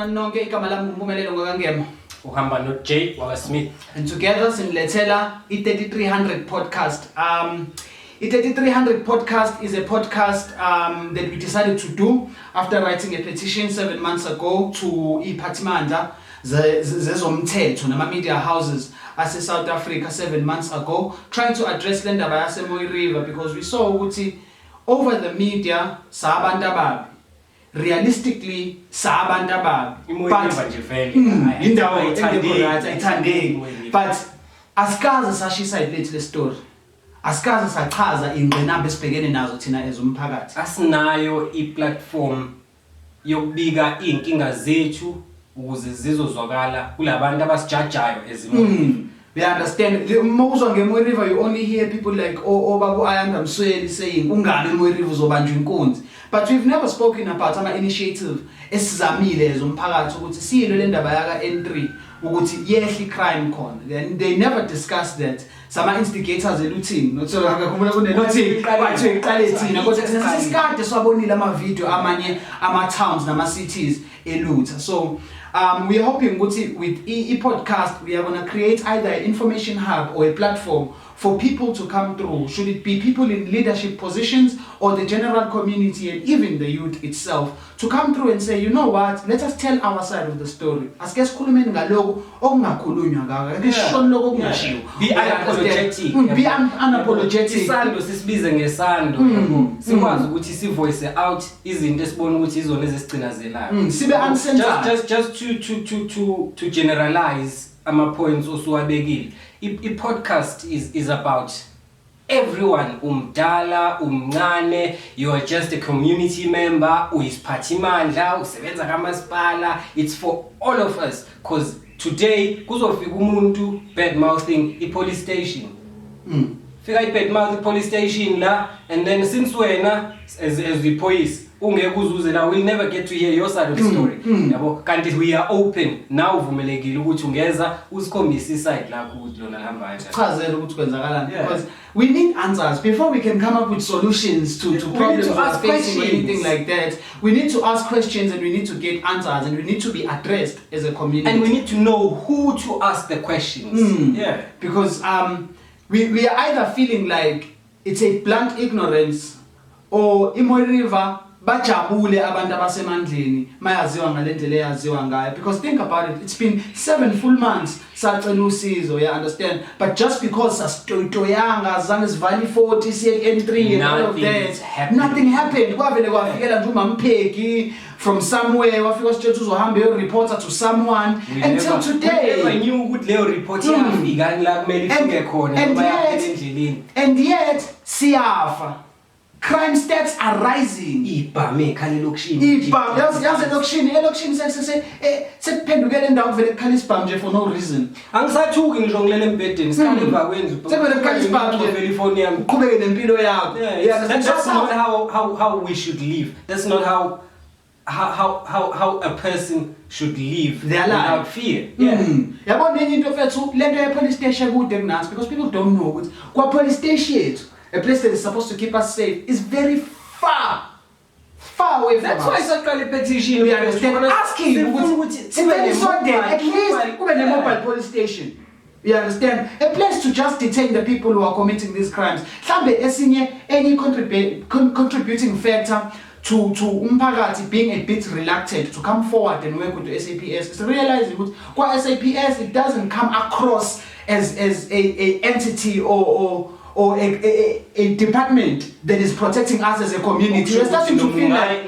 nani nonke igama lami ngumpumelelo ngokangema uhamba no Jay waka Smith and together sinilethela i3300 podcast. I3300 podcast is a podcast that we decided to do after writing a petition 7 months ago to iPhathimandla zezomthetho nama media houses ase South Africa 7 months ago, trying to address le ndaba yase Mooi River, because we saw ukuthi over the media sabantu ababi, realistically sabantu ababi, indawo ayithandeki, but asikaze sashisa ilethe le story, asikaze sachaza ingqinamba esibhekene nazo thina ezomphakathi. Asinayo iplatform yokubika inkinga zethu ukuze zizozwakala kulabantu abasijajayo ezimo. We understand. Mawuzwa ngeMooi River, you only hear people like Babu Ayanda Msweli saying ungani Mooi River uzobanjwa inkunzi. But we've never spoken about ama initiative esizamile ezomphakathi ukuthi siyilo le ndaba yaka N3 ukuthi yehle crime khona. They never discuss that. Some instigators eluthini notho akakhumula kuneluthini bathu eqale thina kodwa sesikade swabonile ama video amanye ama towns nama cities elutha. So we are hoping with e-podcast we are going to create either an information hub or a platform for people to come through. Should it be people in leadership positions or the general community and even the youth itself to come through and say, you know what, let us tell our side of the story. Asike sikhulumeni ngaloko okungakhulunywa ngaka. Ngisho lokho kungashiwo. Be unapologetic. Be unapologetic. Isando sisibize ngesando. Sikwazi ukuthi si voice out izinto esibona ukuthi izona ezisicindezelayo. Sibe uncensored. Just to generalize ama points osuwabekile. I podcast is about everyone, umdala, umncane, you are just a community member, uyisiphathimandla, usebenza kamasipala. It's for all of us, because today kuzofika umuntu bad mouthing police station. Fika bad mouth police station la, and then since wena as the police ungeke uzuze la, we'll never get to hear your side of the story. Yabo, kanti we are open now, uvumelekile ukuthi ungeza usikhombisa iside lakho ukuthi lona lihamba kanjani. Chazela ukuthi kwenzakalani, because we need answers before we can come up with solutions to problems we are facing or anything like that. We need to ask questions and we need to get answers and we need to be addressed as a community. And we need to know who to ask the questions. Yeah, because we are either feeling like it's a blunt ignorance or iMooi River bajabule abantu abasemandleni mayaziwa ngalendlela eyaziwa ngayo. Because think about it, it's been 7 full months sacela usizo, you understand, but just because sastoyanga zange sivali 40 siye N3 and all of that, nothing happened. Kwavele kwafikela nje uMampheki from somewhere wafika straight uzohamba yo reporter to someone until today. I knew ukuthi leyo report yafika la kumele ifike khona endleleni, and yet siyafa. Crime stats are rising. Ibhame ekhali lokishini. Yazi lokishini sekuphendukele indawo kuvele ekhala isibhamu nje for no reason. Angisathuki ngisho ngilele embedeni sikhale emva kwendlu. Sekuvele ekhala isibhamu nje vele ifoni yami. Uqhubeke nempilo yakho. That's not how we should live. That's not how a person should live their life without fear. Yabona enye into fethu lento ye police station kude kunathi, because people don't know ukuthi kwa police station, a place that is supposed to keep us safe, is very far away from us. That's why saqala petition. We understand. Asking at least kube ne mobile police station. You understand? A place to just detain the people who are committing these crimes. Mhlambe esinye any contributing factor to umphakathi being a bit reluctant to come forward and work with the SAPS. It's realizing that kwa SAPS it doesn't come across as a entity or a department that is protecting us as a community. We're starting to feel like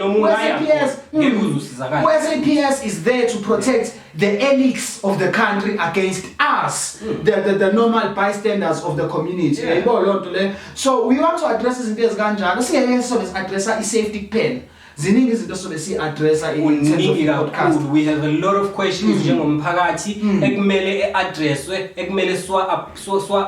SAPS is there to protect the elites of the country against us, the normal bystanders of the community. So we want to address this in this kanjalo. Address safety pen. Ziningi izinto sobe si address in terms of podcast. We have a lot of questions njengomphakathi ekumele addresswe, ekumele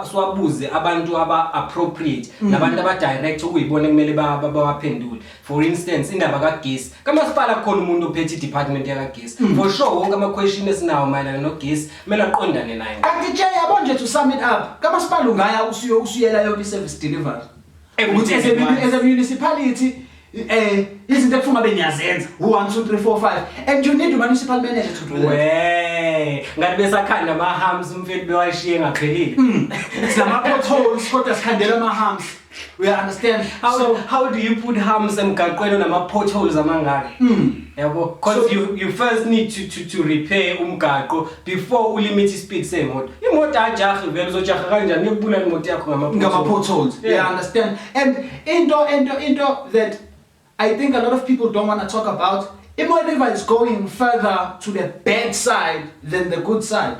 swabuze abantu aba appropriate nabantu aba direct ukuyibona ekumele bawaphendule. For instance, indaba kaGesi, kamasipala khona umuntu ophethe department yakaGesi. For sure wonke ama questions esinawo mayelana noGesi kumele aqondane naye. Kanti nje yabo nje to sum it up, kamasipala ungaya usuyela yonke service delivery. As a municipality izinto ekufuna benyazenza 1 2 3 4 5 and you need a municipal manager to do that. Ngathi besakhanda ama-hams umfethu bewashiye ngaphelile. Sinama potholes kodwa sikhandela ama-hams. We understand. How do you put hams emgaqweni nama-potholes amangaka? Yabo, because you first need to repair umgaqo before ulimit ispeed semoto. Imoto ajahe vele uzojaha kanjani yokubulala imoto yakho ngama-potholes. You understand. And into that I think a lot of people don't want to talk about. Imo River is going further to the bad side than the good side.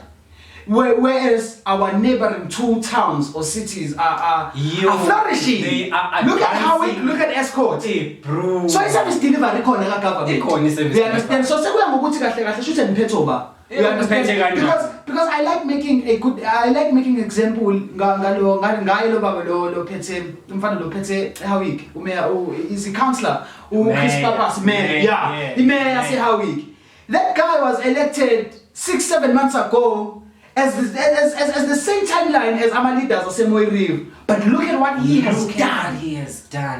Whereas our neighboring 2 towns or cities are flourishing. They are look at Escort. Bro. So it's service delivery khona ka government. You understand? So sekuya ngokuthi kahle shoot and phethoba. You understand? Because I like making example ngalo baba lo phethe umfana lo phethe Hawik is a councillor Chris Papas mayor. Yeah. The mayor yase Hawik. That guy was elected 6-7 months ago as the same timeline as our leaders of Semoy Rive. But look at what he has done.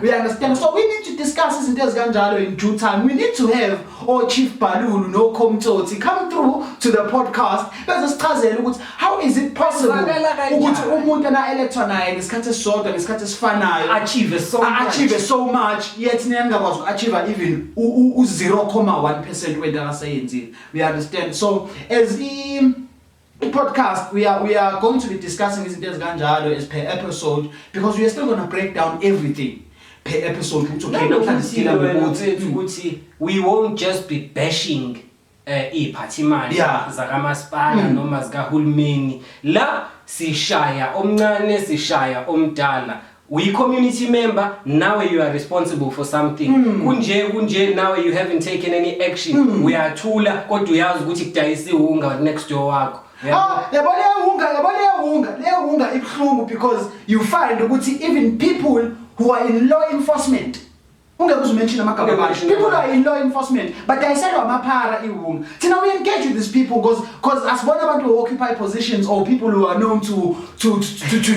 We understand. So we need to discuss this in Ganjalo in due time. We need to have Chief Balulu, no Komtoti, come through to the podcast. How is it possible? Achieve so much, yet Nenga was achieve even 0.1% when they say. We understand. So as the podcast, we are going to be discussing this in Ganjalo as per episode because we are still going to break down everything per episode. We won't just be bashing iphathimani zakamasipala noma zikahulumeni la sishaya omncane sishaya omdala. We community member, now you are responsible for something. Kunje, now you haven't taken any action. We are tula kodwa uyazi ukuthi kudayisa ihunga next door wakho. Leyo hunga because you find ukuthi even people who are in law enforcement mention people who are in law enforcement but they said amaphara ihunga. Now we engage with these people because as one abantu who occupy positions or people who are known to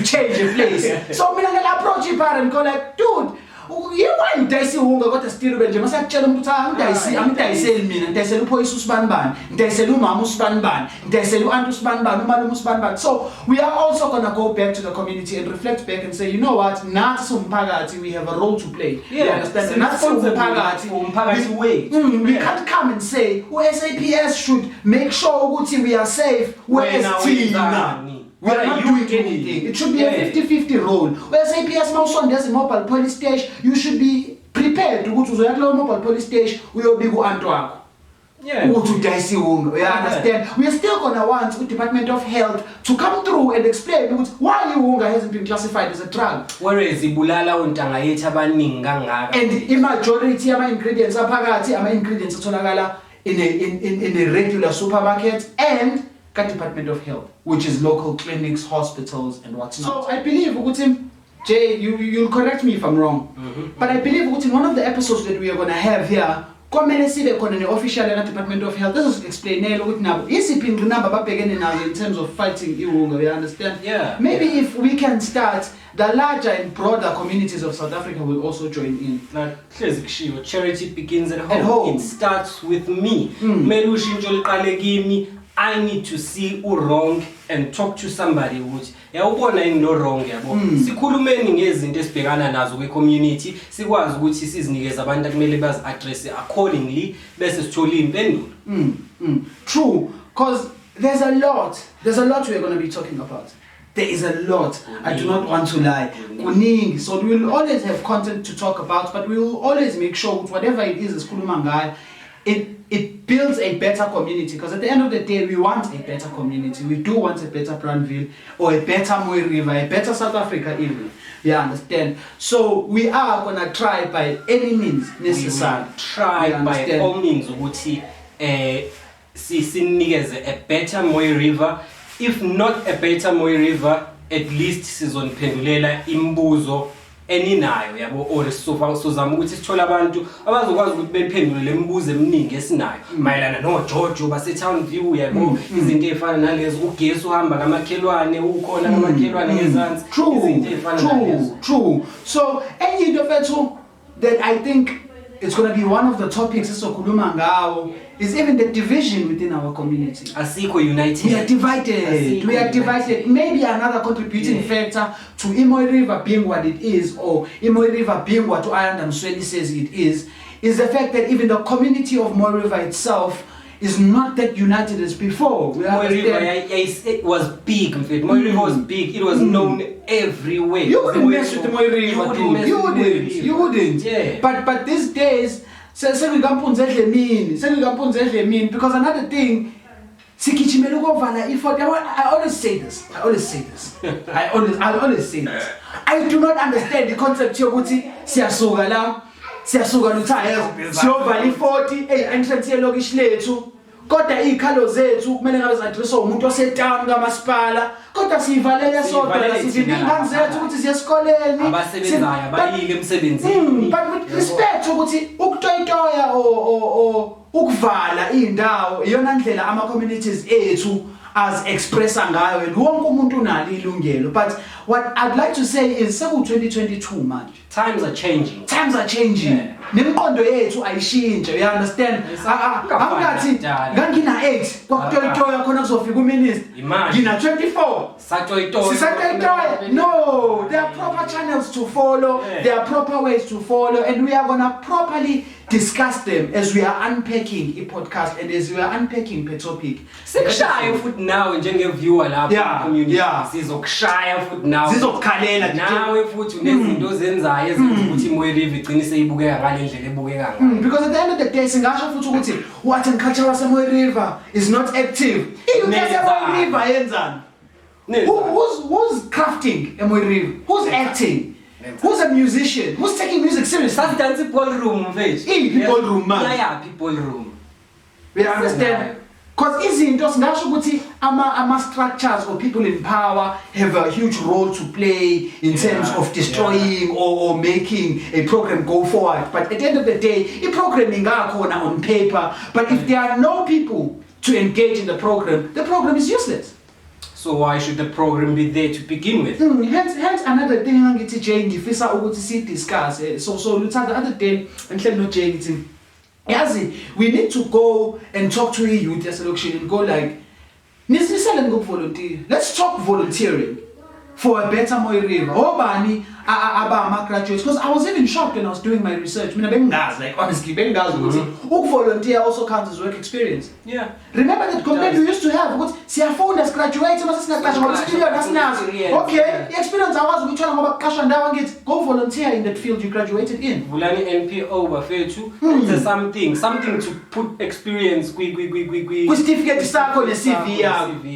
change a place. So mina ngel approach iphara and go like, dude, you want ngidayisa ihunga kodwa still benje masakutshela umuntu ukuthi angidayiseli mina ngidayisela uphoyisa usibanibani ngidayisela umama usibanibani ngidayisela uantu usibanibani umalume usibanibani. So we are also going to go back to the community and reflect back and say, you know what, nathi somphakathi we have a role to play. You understand? Nathi somphakathi we can't come and say SAPS should make sure ukuthi we are safe whereas Tina we are not doing anything. It should be a 50-50 role. Where SAPS there's a mobile police station, you should be prepared to go to the mobile police station. We will be go Antwerp. You understand? We are still gonna want the Department of Health to come through and explain why Iwunga hasn't been classified as a drug. Whereas ibulala untanga yethu abaningi kangaka. And the majority of ingredients ingredients atholakala in a regular supermarket and Department of Health, which is local clinics, hospitals, and whatnot. So I believe, Jay, you'll correct me if I'm wrong, but I believe one of the episodes that we are going to have here, the official Department of Health, this is explain in terms of fighting Iwunga, you understand? Yeah. Maybe if we can start, the larger and broader communities of South Africa will also join in. Charity begins at home. It starts with me. I need to see wrong and talk to somebody ukuthi yawubona ini no wrong yabo. Sikhulumeni ngezinto esibhekana nazo kwe community sikwazi ukuthi sizinikeze abantu akumele bazi address accordingly bese sithola impendulo. True, because there's a lot we're going to be talking about. There is a lot. I do not want to lie. So we will always have content to talk about, but we will always make sure whatever it is Kulumangai, it builds a better community, because at the end of the day we want a better community. We do want a better Brandville or a better Mooi River, a better South Africa even. You understand? So we are gonna try by any means necessary. Try by all means ukuthi sinikeze a better Mooi River. If not a better Mooi River, at least sizoniphendulela imibuzo eninayo yabo, or sozama ukuthi sithola abantu abazokwazi ukuthi bephendule lemibuzo eminingi esinayo mayelana noJojo base Town View yabo, izinto ezifana nalezi ugesi uhamba kamakhelwane ukhona kamakhelwane ngezansi, izinto ezifana nalezo. True. So any of that I think it's going to be one of the topics esizokhuluma ngawo is even the division within our community. Asikho united. We are divided. We are divided. Maybe another contributing factor to Imoy River being what it is, or Imoy River being what Ayanda Msweni says it is the fact that even the community of Moy River itself is not that united as before. Moy River, it was big. In fact, Moy River was big. It was known everywhere. You wouldn't mess with the Moy River. You wouldn't. Yeah. But these days, because another thing, I always say this. I always say this. I do not understand the concept yokuthi siyasuka la siyasuka luthaya siyovala i40 entrance yelokishi lethu kodwa izikhalo zethu kumele ngabe zadreswa umuntu osetown kamasipala kodwa sivalele sodwa sivimba ingane zethu ukuthi siye esikoleni abasebenzayo bayike emsebenzini but with respect ukuthi ukutoyitoya o ukuvala indawo iyona ndlela ama communities ethu as expressa ngayo and wonke umuntu unalo ilungelo. But what I'd like to say is seku 2022 manje times are changing nemiqondo yethu ayishintshe, you understand? Angathi ngangina 8 kwakutoyitoya khona kuzofika uminister ngina 24 sisatoyitoya. No, there are proper channels to follow, there are proper ways to follow, and we are going to properly discuss them as we are unpacking a podcast and as we are unpacking the topic. Sikushaya futhi nawe njengeviewer lapha community sizokushaya futhi nawe sizokukhalela nawe futhi unezinto ozenzayo ezenza ukuthi Moy River igcine seyibukeka ngale ndlela ebukeka ngayo. Because at the end of the day singasho futhi ukuthi what and culture wase Moy River is not active. Moy River yenzani? Who's crafting a Moy River? Who's acting? Who's a musician? Who's taking music seriously? Start dancing ballroom mfethu. Ballroom man. Yeah, ballroom. We understand. Because izinto singasho ukuthi ama structures or people in power have a huge role to play in terms of destroying or making a program go forward. But at the end of the day, the program ingakhona on paper, but if there are no people to engage in the program is useless. So why should the program be there to begin with? Hence another thing ngithi Jay ngifisa ukuthi si discuss. So Lutha the other day ngihleli no Jay ngithi yazi we need to go and talk to youth selection and go like nisisele ngokuvolunteer. Let's talk volunteering for a better Moy River. Obani abama graduates, because I was even shocked when I was doing my research. Mina bengazi, like honestly bengazi ukuthi ukuvolunteer also counts as work experience. Yeah. Remember that complaint we used to have ukuthi siyafunda sigraduate mase sinaqasha ngoba experience asinazo. Okay, experience awazi ukuthola ngoba qasha ndawo ngithi go volunteer in that field you graduated in. Vulani NPO bafethu it's something to put experience kwi certificate sakho ne CV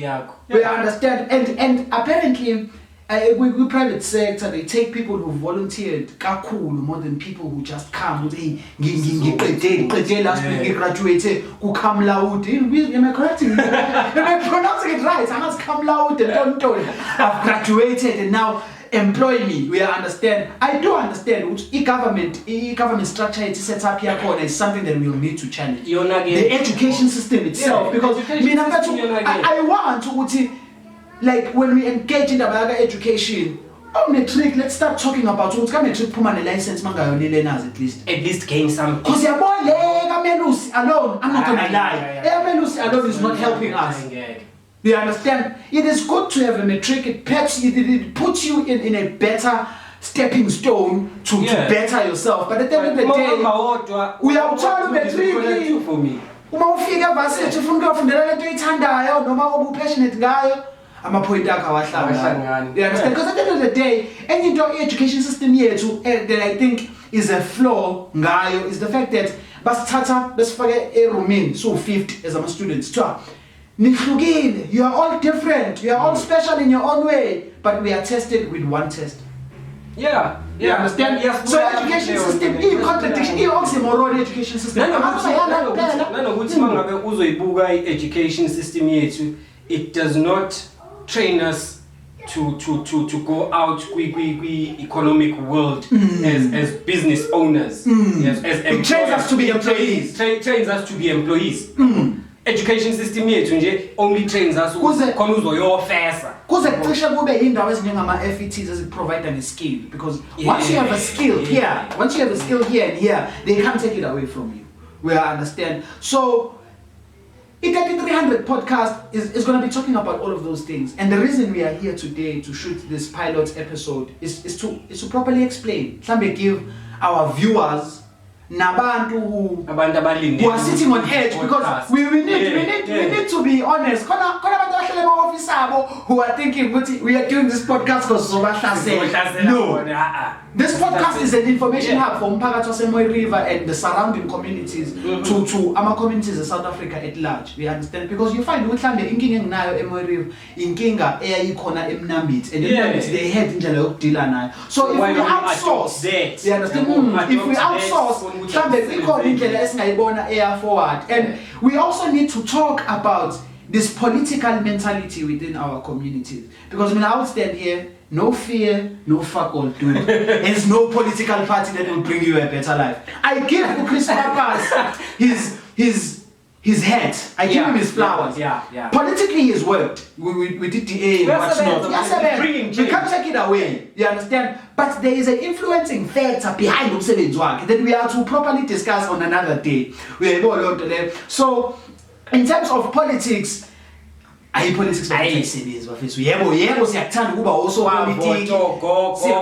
yakho. We understand and apparently we private sector they take people who volunteered kakhulu more than people who just come ukuthi ngiqede last week graduated ku cum laude. Am I correct? Am I pronouncing it right? I must cum laude and don't I've graduated and now employ me. We understand. I do understand which government structure it set up here is something that we'll need to challenge. The education system itself, because I want to like when we engage in the education, metric, let's start talking about what's metric permanent license at least gain some. Because Melusi alone, I'm not gonna lie. Melusi alone is not helping us. You understand? It is good to have a metric. It puts you in a better stepping stone to better yourself. But at the end of the day, we are trying to metric for me. Uma ufika basithi ufuna ukufundela lento oyithandayo noma ube passionate ngayo ama-point akho awahlangana. You understand? Because at the end of the day, any education system yethu that I think is a flaw ngayo is the fact that basithatha besifake erumini so 50 as ama-students kuthiwa nihlukile, you are all different, you are all special in your own way, but we are tested with one test. You understand? Yes, so education system is contradiction, is oxymoron education system. Nanokuthi mangabe uzoyibuka i-education system yethu, it does not train us to go out economic world as business owners, as employees. It trains us to be employees. Trains us to be employees. education system yethu nje only trains us khona uzoyofesa kuze kucishe kube indawo ezinjengama FETs eziprovide a skill because once you have a skill here and here they can't take it away from you. We understand. So the 3300 podcast is going to be talking about all of those things, and the reason we are here today to shoot this pilot episode is to properly explain, give our viewers nabantu who are sitting on edge because we need to be honest. Who are thinking we are doing this podcast because no. This podcast is an information hub for Mpakathi waseMoyi River and the surrounding communities to our communities in South Africa at large. We understand because you find ukuthi inkinga enginayo eMoyi River inkinga eyayikhona eMnambithi and eMnambithi they had indlela yokudila nayo. So if we outsource, you understand? If we outsource, mhlambe ikhona indlela esingayibona eya forward. And we also need to talk about this political mentality within our communities because when I would stand here, no fear, no fuck all, dude. There's no political party that will bring you a better life. I give Chris Pappas his hat. I give him his flowers. Yeah. Politically, he's worked. We did the A and what's not. We can't take it away. You understand? But there is an influencing factor behind umsebenzi wakhe that we are to properly discuss on another day. So, in terms of politics, politics bayisebenzi bafethu yebo siyakuthanda ukuba osopolitiki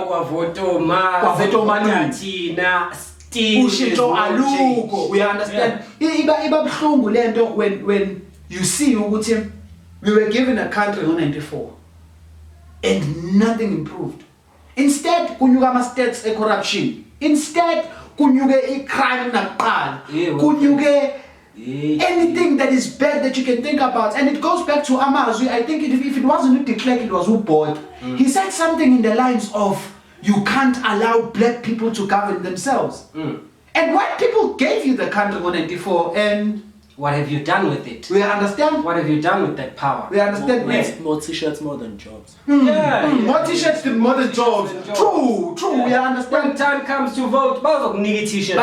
kwavoto ma thina still ushintsho aluko. We understand iba buhlungu lento when you see ukuthi we were given a country in 94 and nothing improved. Instead kunyuka ama stats corruption, instead kunyuke crime nakuqala, kunyuke anything that is bad that you can think about. And it goes back to Amazwi. I think if it wasn't de Klerk, it was who bought. He said something in the lines of, you can't allow black people to govern themselves. And white people gave you the country in 1994, and what have you done with it? We understand. What have you done with that power? We understand. More t-shirts, more than jobs. More t-shirts than more than jobs. True. We understand. When time comes to vote, bazokuniga t-shirts.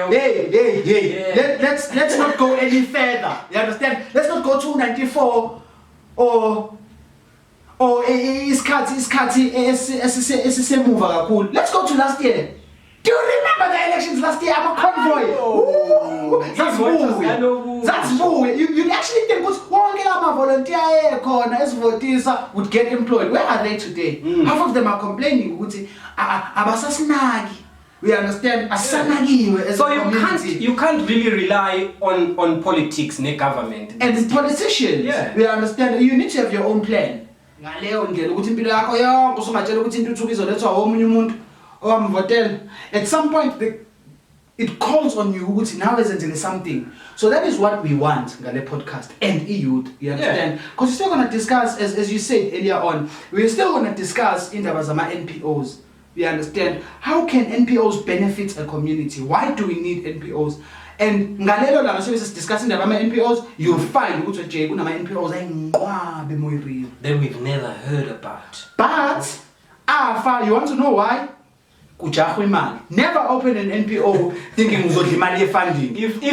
Hey. Let's not go any further. You understand? Let's not go to 94 or isikhathi esisemuva kakhulu. Let's go to last year. Do you remember the elections last year? I'm a convoy. That's bull. You actually think wonke ama volunteer ekhona esivotisa would get employed. Where are they today? Half of them are complaining ukuthi abasasinaki. We understand asanakiwe as so a community. you can't really rely on politics ne government and politicians. We understand you need to have your own plan. Ngaleyo ndlela ukuthi impilo yakho yonke usumatshela ukuthi intuthuko izolethwa omunye umuntu. At some point, it calls on you now is something. So that is what we want in the podcast and youth. You understand? Because we're still going to discuss, as you said earlier on, we're still going to discuss in the Bazama NPOs. You understand? How can NPOs benefit a community? Why do we need NPOs? And ngalelo la so is discussing the NPOs, you'll find ukuthi nje kunama NPOs ayinqwabe Moyi River that we've never heard about. But you want to know why? Never open an NPO thinking uzodla imali ye-funding. If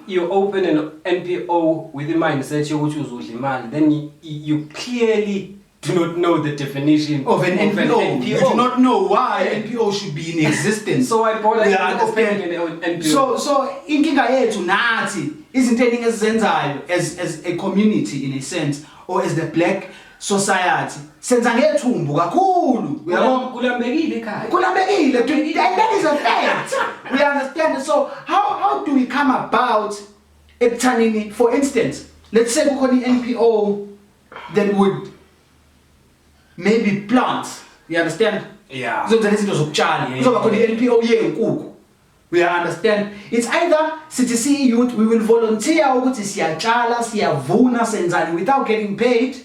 you open an NPO with the mindset yokuthi uzodla imali, then you clearly do not know the definition of an NPO. You do not know why NPO should be in existence. So I bought opening an NPO. So inkinga yethu nathi izinto eningi ezizenzayo as a community in a sense, or as the black society senza ngethumbu kakhulu kulambekile ekhaya and that is a fact. We understand. So how do we come about ekuthanini? For instance, let's say kukhona NPO that would maybe plant, you understand, zonke izinto zokutshala kuzoba khona NPO yenkukhu. We understand. It's either CTC youth, we will volunteer ukuthi siyatshala siyavuna senzani without getting paid.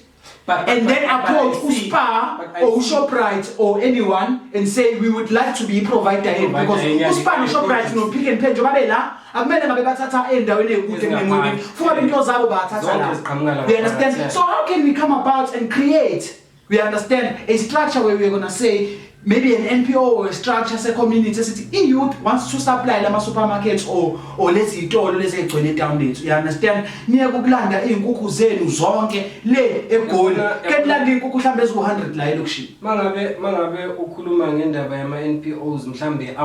And then approach USPA or Shoprite or anyone and say we would like to be provider here because USPA and Shoprite no Pick n Pay njengoba la akumele ngabe bathatha endaweni ekude ngemuvi futhi into zabo bathatha la. You understand? So how can we come about and create We understand a structure where we're gonna say maybe an NPO or a structure say community city youth wants to supply lama supermarkets or lezi zitolo lezi egcwele town lethu. You understand? Niye kukulanda izinkukhu zenu zonke le eGoli. Kelanda izinkukhu mhlambe ezu100 la elokishini. Mangabe ukhuluma ngendaba yama NPOs mhlambe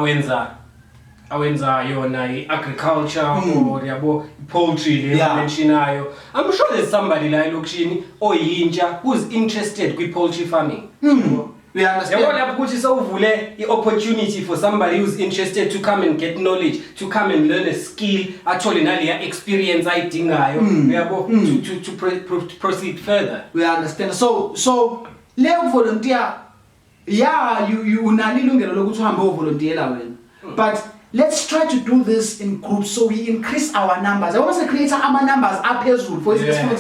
awenza yona agriculture or yabo poultry le mentionayo. I'm sure there's somebody la elokishini oyintsha who's interested kwi poultry farming. We understand. Yabona ukuthi sawuvule opportunity for somebody who's interested to come and get knowledge, to come and learn a skill, athole naleya experience ayidingayo, yabo to proceed further. We understand. So leyo volunteer you unalo ilungelo lokuthi uhambe uvolunteera wena. But let's try to do this in groups so we increase our numbers. I want to create our numbers aphezulu for example.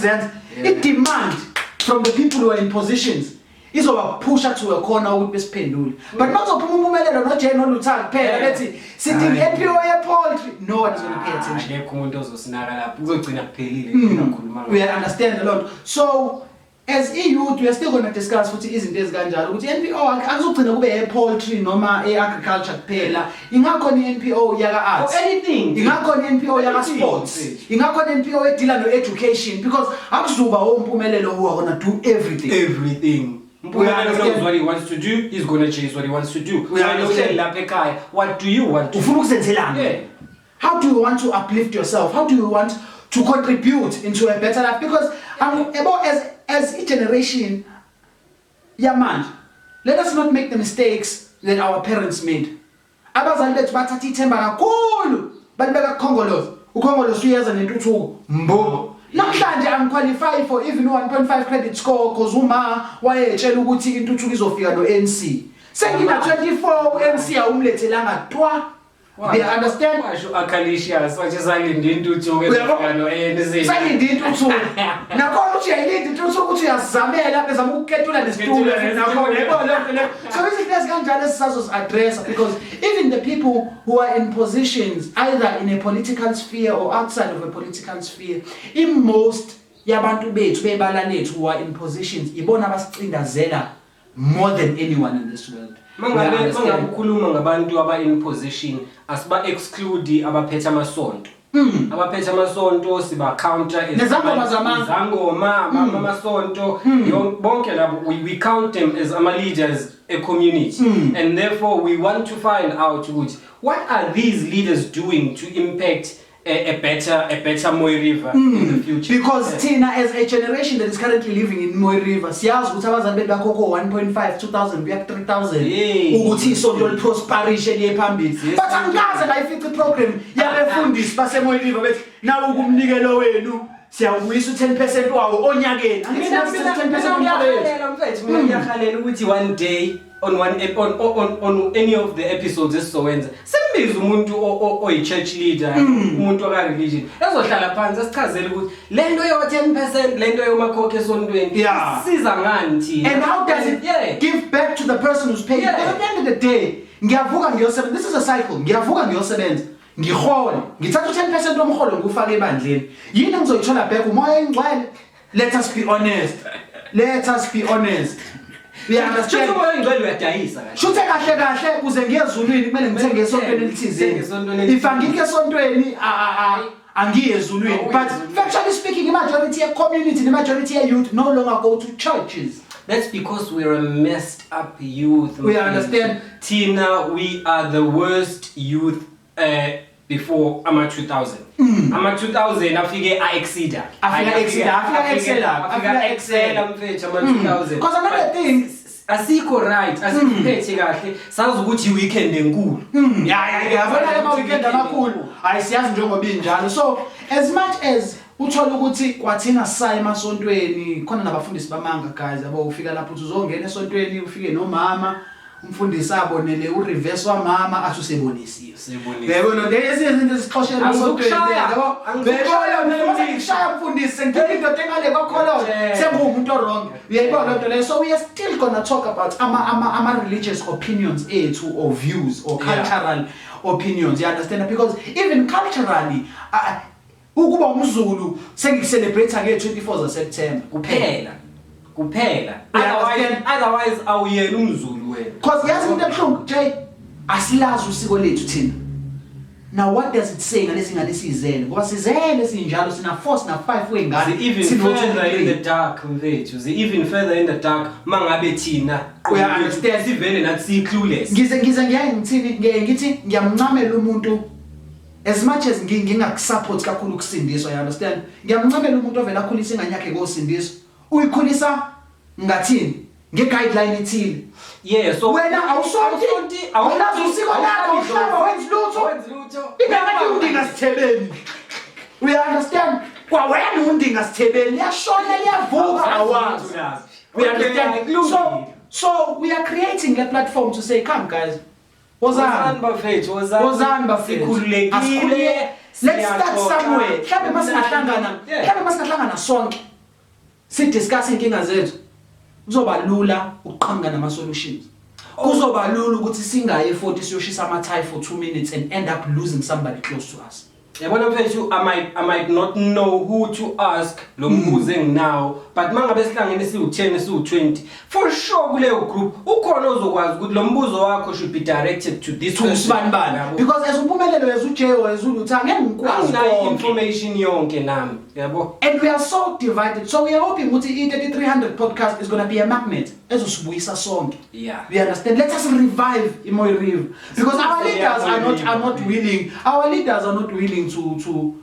It demand from the people who are in positions. Izoba pusha to a corner ukuthi besiphendule. But not zophuma umpumelelo no Jane noLuthando kuphela bethi sidinga NPO ye poultry. No one is going to pay attention. Akekho umuntu ozosinaka lapho uzogcina kuphelile ngikhuluma. We understand a lot. So as youth we are still going to discuss futhi izinto ezikanjalo ukuthi NPO akuzogcina kube ye poultry noma e agriculture kuphela. Ingakho ni NPO yaka arts. Anything. Ingakho ni NPO yaka sports. Ingakho ni NPO edila no education because akuzuba umpumelelo who are going to do everything. What he wants to do, he's going to chase what he wants to do. What do you want to do? How do you want to uplift yourself? How do you want to contribute into a better life? Because as a generation, man, let us not make the mistakes that our parents made. Abazali bethu bathatha ithemba kakhulu balibeka kukhongolozi. Ukhongolozi uyeza nentuthuko mbo. Namhlanje qualify for even 1.5 credit score because uma wayetshela ukuthi intuthuko izofika no NC. Sengina 24 uNC awumlethelanga twa. They understand? Washo akalishia so salinde intuthuko ezofika no ANC. Salinde intuthuko. Nakhona uthi uyayilinde intuthuko ukuthi uyazamela bezama ukuketula nesitulo nakhona yebo le. So izinto ezikanjalo esisazo address because even the people who are in positions either in a political sphere or outside of a political sphere, in most yabantu bethu bebala lethu who are in positions ibona abasicindazela more than anyone in this world. Mangabe ukhuluma ngabantu aba in position asiba exclude abaphethe amasonto. Abaphethe amasonto siba counter nezangoma amasonto bonke labo we count them as ama leaders a community and therefore we want to find out what are these leaders doing to impact a better Moi River in the future. Because Tina, as a generation that is currently living in Moi River, siyazi ukuthi abazali bakho 1.5 2000 kuya 3000 ukuthi isonto liprosperish liye phambili. But angikaze ngayifica iprogram yabefundisi base Moi River bethi nawo kumnikelo wenu siyawubuyisa u10% wawo onyakeni. Mina 10% ngiyakhalela mfethu mina ngiyakhalela ukuthi one day on any of the episodes esizowenza simbiza umuntu oyi-church leader umuntu oka religion ezohlala phansi asichazele ukuthi lento yo 10% lento yomakhokho esontweni siza ngani thina and how does it give back to the person who's paying. But at the end of the day ngiyavuka ngiyosebenza. This is a cycle. Ngiyavuka ngiyosebenza ngihole ngithatha 10% womholo ngufaka ebandleni yini ngizoyithola back umoya engcwele. Let us be honest. We understand. Shuthe kahle kuze ngiye ezulwini kumele ngithenge esontweni elithizeni. If angike esontweni angiye ezulwini. But factually speaking, the majority of community, the majority of youth no longer go to churches. That's because we're a messed up youth. We understand. Tina, we are the worst youth before ama 2000. Ama 2000 afike excel mfethu ama 2000. Because another thing asikho right asiphethe kahle sazi ukuthi weekend enkulu. Yabona ama weekend amakhulu ayisiyazi njengoba injalo. So as much as uthola ukuthi kwathina sisaya emasontweni khona nabafundisi bamanga guys abo ufika lapho uzongena esontweni ufike nomama umfundisi abonele ureverse wamama athi usebonisiwe. Yabona lezi izinto ezixoshela esontweni yabo. Ngishaya umfundisi ngiphinda into engale kokhololo sengumuntu wrong. Uyayibona lento leyo. So we are still going to talk about ama religious opinions ethu or views or cultural opinions. You understand? Because even culturally ukuba umZulu sengicelebrate nge 24 September kuphela. kuphela. Otherwise awuyena umZulu wena. Because yazi into ebuhlungu Jay asilazi usiko lethu thina. Now what does it say ngalesi ngane sizele? Ngoba sizele sinjalo sina 4 sina 5 wengane. Even further in the dark mfethu. Even further in the dark mangabe thina understand sivele nathi si clueless. Ngize ngithi ngiyamncamela umuntu as much as ngingakusupport kakhulu ukusindiswa, you understand? Ngiyamncamela umuntu ovela akhulisa ingane yakhe ngosindiswa. Uyikhulisa ngathini? Nge-guideline ethile. Yeah, so wena awusonti awulazi usiko lakho uhlaba wenza lutho ingakho undinga sithebeni. We understand? Kwawena undinga sithebeni yashona liyavuka awazi. We understand? So we are creating a platform to say, come guys, wozani bafethu sikhululekile, let's start somewhere. Mhlawumbe masingahlangana sonke sidiscuss inkinga zethu kuzoba lula ukuqhamuka nama solutions. Kuzoba lula ukuthi singaye 40 siyoshisa ama-tie for 2 minutes and end up losing somebody close to us. Yabona mfethu, I might not know who to ask lo mbuzo enginawo, but mangabe sihlangene siwu10 siwu20 for sure kuleyo group ukhona ozokwazi ukuthi lo mbuzo wakho should be directed to this person. Because as umpumelelo as uJeo as uLutha ngeke ngikwazi information yonke nami, yabo. And we are so divided. So we are hoping ukuthi i-3300 podcast is going to be a magnet ezosibuyisa sonke. Yeah. We understand. Let us revive Imoyirivu because our leaders are not willing. Our leaders are not willing to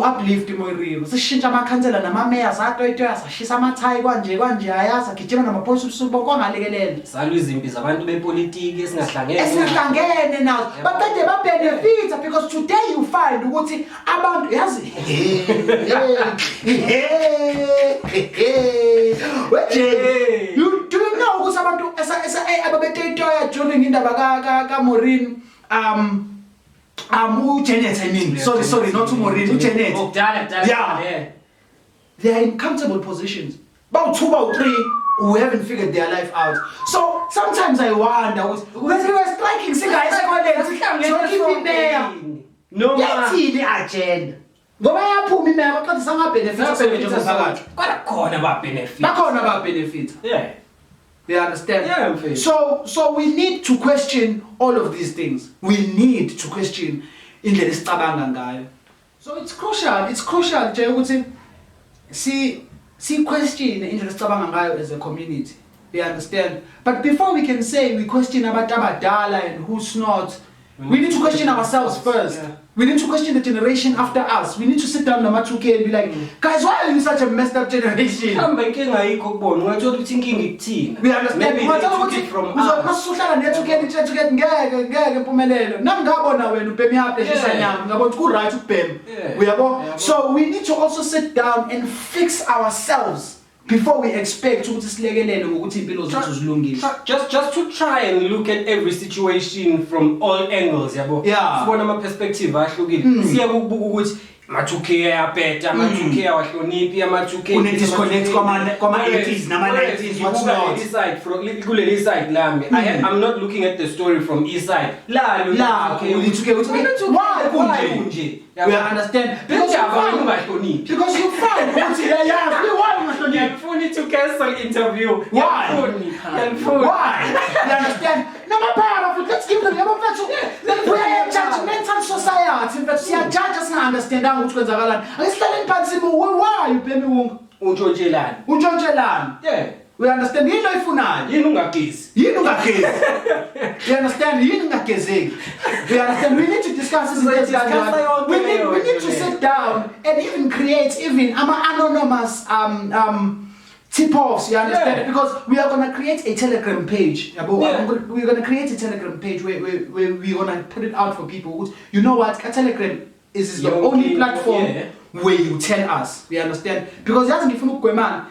uplift Imoyirivu. Sishintsha amakhansela nama-mayors atoyitoya sashisa ama-tie kwanje ayasa gijima namaphoyisa usuku kwangalekelela. Salwa izimpi zabantu bepolitiki esingahlangene nazo. Baqede ba-benefit because today you find ukuthi abantu yazi you do you know ukuthi abantu ababetoyitoya during indaba kaMorin Janet, I mean, sorry, not to Maureen, Janet. Yeah. They are in comfortable positions. About 2, about 3, who haven't figured their life out. So sometimes I wonder, when we were striking, so keep it there. No, let's see the agenda. Ngoba yaphuma imeko xa sisanga benefits benefits bakhona ba benefits. Yeah. They understand? Yeah, so we need to question all of these things. We need to question indlela esicabanga ngayo. So it's crucial nje ukuthi si question indlela esicabanga ngayo as a community. They understand? But before we can say we question abantu abadala and who's not, we need to question ourselves first. Yeah. We need to question the generation after us. We need to sit down nama-2K and be like, guys, why are you such a messed up generation? We understand. Maybe they took it from us. So we need to also sit down and fix ourselves before we expect to just to try and look at every situation from all angles, yabo. Yeah. Sibona ama perspective ahlukile. Siyakubuka ukuthi ma-2K ayapeta, ama-2K awahloniphi, ama-2K une disconnect kwama-80s nama-90s what's not. Kuleli side lami. I'm not looking at the story from east side. Why kunje? We understand because you find to cancel interview. Why? Why? You understand? No matter, let's give them. We are a judgmental society. But see, a judge doesn't understand how much kwenzakalani. Asihlale phansi why you pay me untshontshelana. Yeah. We understand yini oyifunayo. Yini ungagezi. You understand? Yini ungagezeki. We understand. We need to discuss this. We need to sit down and even create anonymous tip-offs. You understand? Yeah. Because we are gonna create a Telegram page. We're gonna create a Telegram page where we're gonna put it out for people. You know what? A Telegram is the only platform. Yeah. Where you tell us, we understand? Because yazi ngifuna ukugwemana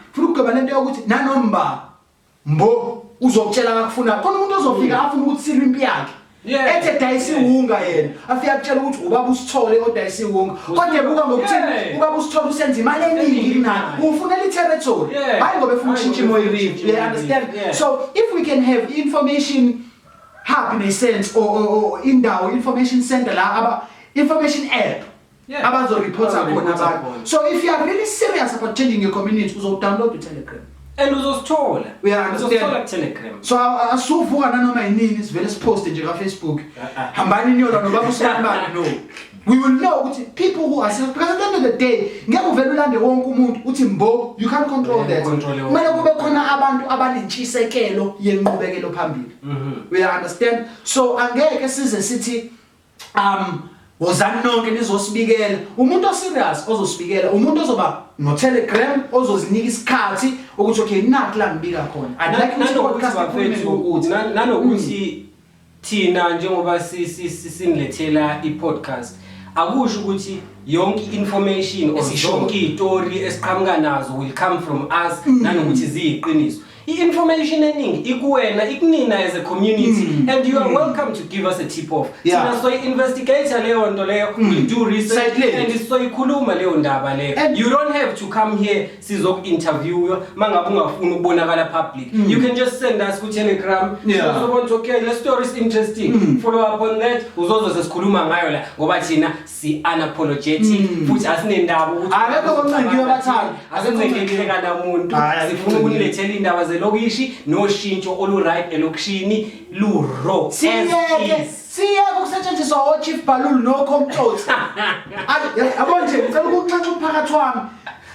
lento yokuthi nanomba mbo uzokutshela akufuna khona umuntu ozofika afuna ukuthi silwe impi yakhe ethe dayisi unga yena afika akutshela ukuthi ubaba usithole odayisi unga kodwa ebuka ngokuthi ubaba usithole usenza imali eningi kunani ufunela i-territory hayi ngoba efuna ukushintsha Imoyirivu. You understand? So if we can have information hub in a sense or indawo information center la information app. About the reports are going about. So if you are really serious about changing your community, download the Telegram. and uzosithola Uyandithola Telegram. so asuvuka nanoma yinini sivele siposte nje ka Facebook hambani niyola nobaba uSibani no we will know ukuthi people who are because at the end of the day ngeke uvele ulande wonke umuntu uthi mbo you can't control that kumele kube khona abantu abanentshisekelo yenqubekelo phambili we understand so angeke size sithi wozani nonke nizosibikela umuntu oserious ozosibikela umuntu ozoba no Telegram ozozinika isikhathi ukuthi okay nathi la ngibika khona I'd like to podcast ukuthi nanokuthi thina njengoba sinilethela i-podcast akusho ukuthi yonke information or yonke istory esiqhamuka nazo will come from us nanokuthi ziyiqiniso i-information eningi ikuwena ikunina as a community and you are welcome to give us a tip off thina so investigator leyo nto leyo we do research and so ikhuluma leyo ndaba leyo you don't have to come here sizoku-interview mangabe ungafuni ukubonakala public you can just send us ku Telegram so okay the story is interesting follow up on that uzozo sesikhuluma ngayo la ngoba thina si unapologetic futhi asinendaba ukuthi akekho koncengiwe bathali asincengeleka namuntu sifuna ukunilethela indaba zelokishi noshintsho oluright elokishini luro siyeke ukusetshenziswa oChief Balulu noComtots yabona nje ngicela ukuxoxa umphakathi wami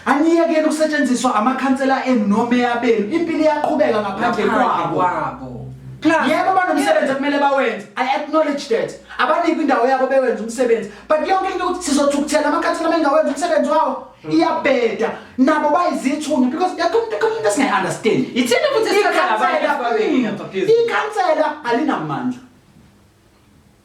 aniyekeni ukusetshenziswa amakhansela enu nomeya benu impilo iyaqhubeka ngaphandle kwabo yebo banomsebenzi kumele bawenze I acknowledge that abanike indawo yabo bewenza umsebenzi but yonke into ukuthi sizothukuthela amakhansela mengawenza umsebenzi wawo iyabheda nabo bayizithunya because community doesn't understand ithini futhi ikhansela alinamandla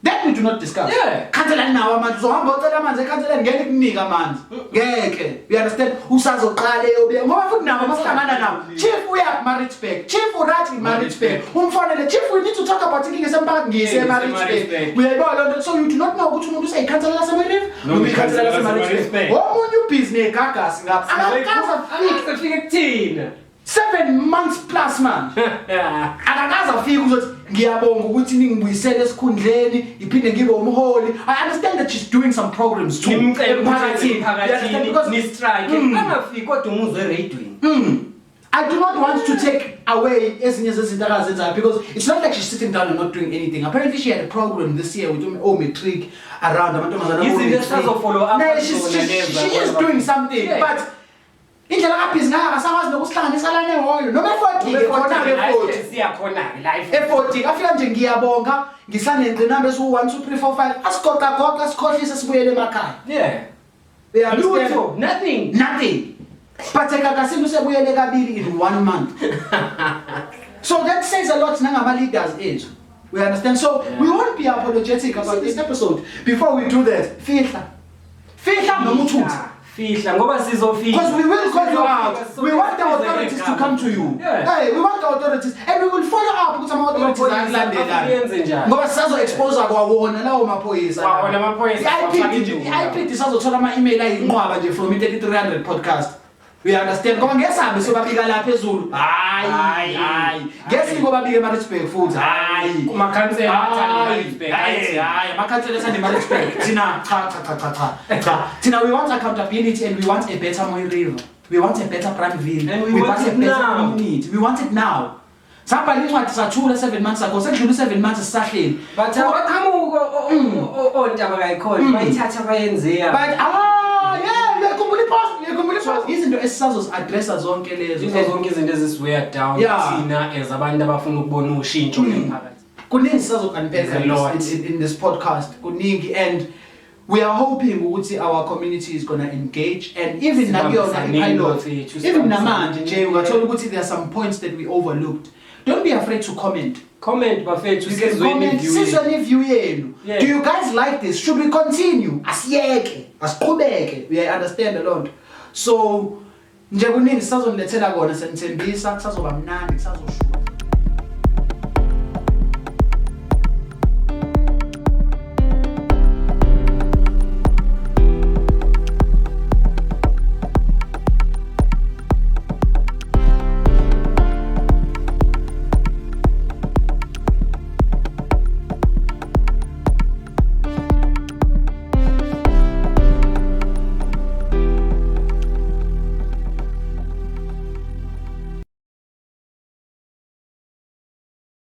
that we do not discuss khansela nawo amandla uzohamba ucela amanzi ekhanseleni ngeke kunika amanzi ngeke you understand usazoqala eyobuya ngoba futhi nabo basihlangana nabo chief uya Maritzburg chief urathi Maritzburg umfonele chief we need to talk about inkinga semphakathi ngiyise Maritzburg uyayibona lonto so you do not know ukuthi umuntu usayikhansela laseMaritzburg noma ikhansela laseMaritzburg omunye ubhizinesi gagasi ngapha akaze fike kuthina 7 months plus man akakaza fika ukuthi ngiyabonga ukuthi ningibuyisele esikhundleni iphinde ngibe umholi I understand that she's doing some programs too emphakathini ni strike angafiki kodwa umuzwe radioing I do not want to take away ezinye zezinto akazenzayo because it's not like she's sitting down and not doing anything. Apparently she had a program this year with matric around amantombazana she is doing something but indlela kabhizinisi akasakwazi nokusihlanganisa la nehoyo noma e40 e40 afika nje ngiyabonga ngisanenqe number so 1 2 3 4 5 asigoqa sikhohlisa sibuyele emakhaya nothing but ekakasini usebuyele kabili in 1 month so that says a lot nangama leaders ethu we understand so we won't be apologetic about this episode before we do that fihla noma uthuthi fihla ngoba sizofika because we will call you out we want the authorities to come to you hey we want the authorities and we will follow up ukuthi ama authorities ayilandelana ngoba sisazo expose kwawona lawo maphoyisa iPD sizothola ama email ayinqwaba nje from 3300 podcast we understand ngoba ngesabe sobabika la phezulu hayi ngesi ngoba bike Maritzburg futhi hayi kuma cancel Maritzburg amakhansela sande Maritzburg thina cha thina we want accountability and we want a better Mooi River we want a better Pranville and we want it now we want it now Sapa incwadi sathula 7 months ago sekudlula 7 months sisahleli but abaqhamuko ontaba kayikhona bayithatha bayenzeya but izinto esisazozi-addressa zonke lezo zonke izinto ezisiwear down thina as abantu abafuna ukubona ushintsho emphakathi kuningi sisazoku-unpack in this podcast kuningi and we are hoping ukuthi our community is gonna engage and even nakuyona i-pilot even namanje nje ungathola ukuthi there are some points that we overlooked don't be afraid to comment bafethu sizweni view yenu do you guys like this should we continue asiyeke asiqhubeke we understand a lot so nje kuningi sizonilethela kona senithembisa kusazoba mnandi kusazoshuka